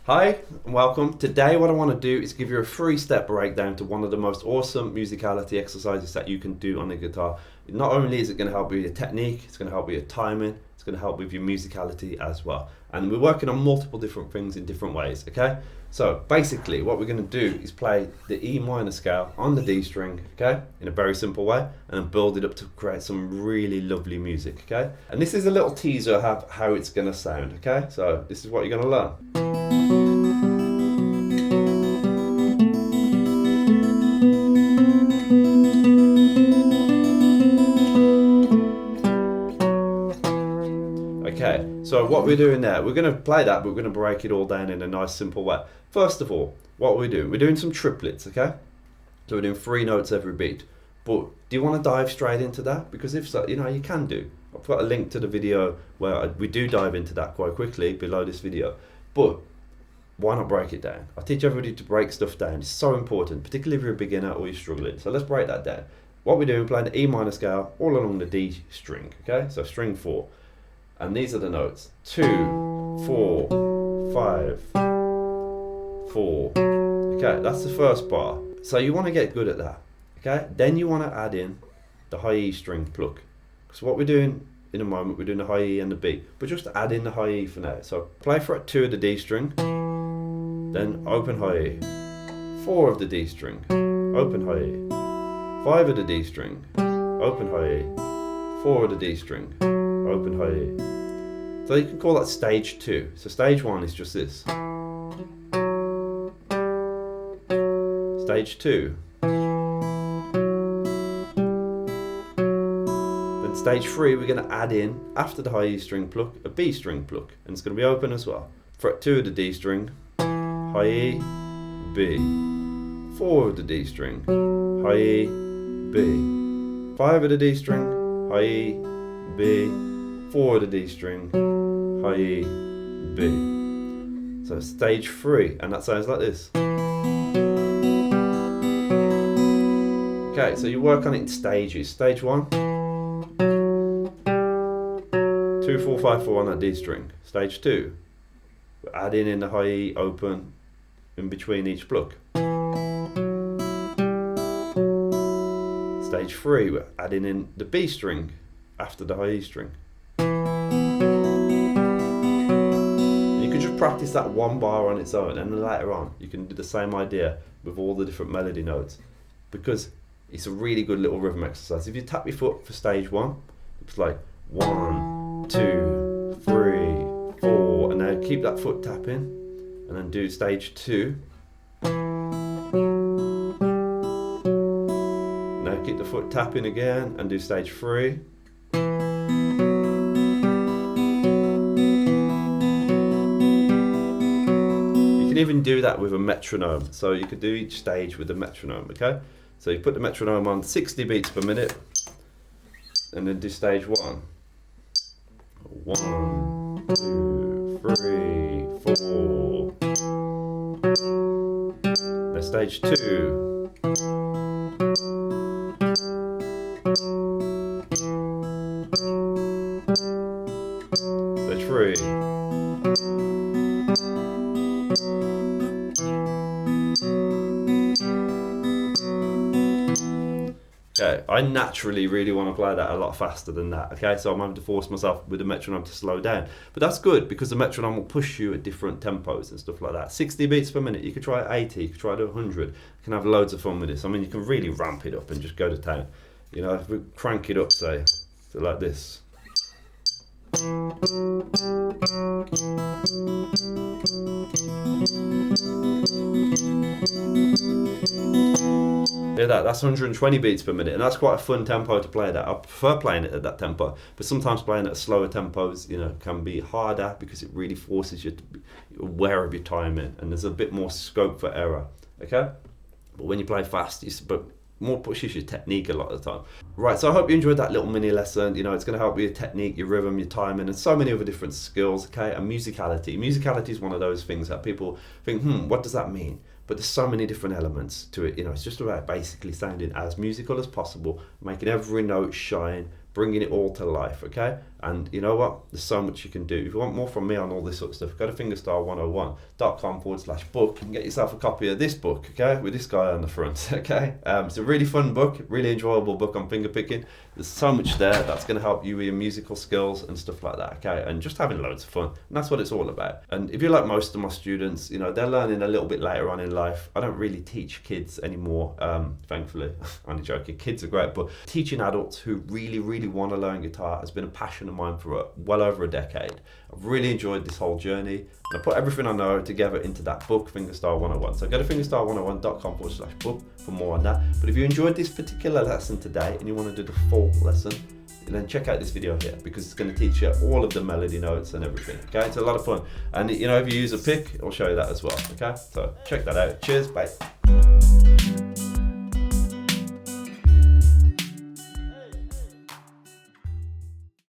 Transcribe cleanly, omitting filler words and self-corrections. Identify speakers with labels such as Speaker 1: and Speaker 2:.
Speaker 1: Hi and welcome. Today what I want to do is give you a 3-step breakdown to one of the most awesome musicality exercises that you can do on the guitar. Not only is it going to help with your technique, it's going to help with your timing, it's going to help with your musicality as well. And we're working on multiple different things in different ways, okay? So basically what we're going to do is play the E minor scale on the D string, okay? In a very simple way, and then build it up to create some really lovely music, okay? And this is a little teaser of how it's going to sound, okay? So this is what you're going to learn. Okay, so what we're doing there, we're going to play that, but we're going to break it all down in a nice simple way. First of all, what we're doing some triplets, okay? So we're doing 3 notes every beat. But do you want to dive straight into that? Because if so, you can do. I've got a link to the video where we do dive into that quite quickly below this video. But why not break it down? I teach everybody to break stuff down. It's so important, particularly if you're a beginner or you're struggling. So let's break that down. What we're doing, playing the E minor scale all along the D string, okay? So string 4. And these are the notes: 2, 4, 5, 4. Okay, that's the first bar. So you want to get good at that, okay? Then you want to add in the high E string pluck. So what we're doing in a moment, we're doing the high E and the B, but just add in the high E for now. So play fret 2 of the D string, then open high E, 4 of the D string, open high E, 5 of the D string, open high E, 4 of the D string, open high E. So you can call that stage 2. So stage 1 is just this. Stage 2. Then stage 3 we're going to add in, after the high E string pluck, a B string pluck. And it's going to be open as well. Fret 2 of the D string, high E, B. 4 of the D string, high E, B. 5 of the D string, high E, B. 4 of the D string, high E, B. So stage 3, and that sounds like this. Okay, so you work on it in stages. Stage 1, 2, 4, 5, 4 on that D string. Stage 2, we're adding in the high E open in between each pluck. Stage 3, we're adding in the B string after the high E string. You can just practice that one bar on its own, and then later on you can do the same idea with all the different melody notes, because it's a really good little rhythm exercise. If you tap your foot for stage 1, it's like 1, 2, 3, 4, and now keep that foot tapping, and then do stage 2. Now keep the foot tapping again and do stage 3. You can even do that with a metronome, so you could do each stage with a metronome, okay? So you put the metronome on 60 beats per minute, and then do stage 1. 1, 2, 3, 4. Now stage 2. Stage 3. Okay, I naturally really want to play that a lot faster than that, okay? So I'm having to force myself with the metronome to slow down. But that's good, because the metronome will push you at different tempos and stuff like that. 60 beats per minute, you could try 80, you could try to 100. You can have loads of fun with this. I mean, you can really ramp it up and just go to town. You know, if we crank it up, say, so like this. Yeah, that's 120 beats per minute, and that's quite a fun tempo to play that. I prefer playing it at that tempo, but sometimes playing at slower tempos, can be harder, because it really forces you to be aware of your timing, and there's a bit more scope for error, okay? But when you play fast, but more pushes your technique a lot of the time. Right, so I hope you enjoyed that little mini lesson. It's going to help with your technique, your rhythm, your timing, and so many other different skills, okay? And musicality. Musicality is one of those things that people think, what does that mean? But there's so many different elements to it. It's just about basically sounding as musical as possible, making every note shine, bringing it all to life, okay? And you know what? There's so much you can do. If you want more from me on all this sort of stuff, go to fingerstyle101.com/book and get yourself a copy of this book, okay? With this guy on the front, okay? It's a really fun book, really enjoyable book on finger picking. There's so much there that's going to help you with your musical skills and stuff like that, okay? And just having loads of fun. And that's what it's all about. And if you're like most of my students, you know, they're learning a little bit later on in life. I don't really teach kids anymore, thankfully. I'm only joking. Kids are great, but teaching adults who really, really want to learn guitar has been a passion of mine for well over a decade. I've really enjoyed this whole journey, and I put everything I know together into that book, Fingerstyle 101. So go to fingerstyle101.com/book for more on that. But if you enjoyed this particular lesson today and you want to do the full lesson, then check out this video here, because it's going to teach you all of the melody notes and everything. Okay, it's a lot of fun, and you know, if you use a pick, it'll show you that as well. Okay, so check that out. Cheers, bye.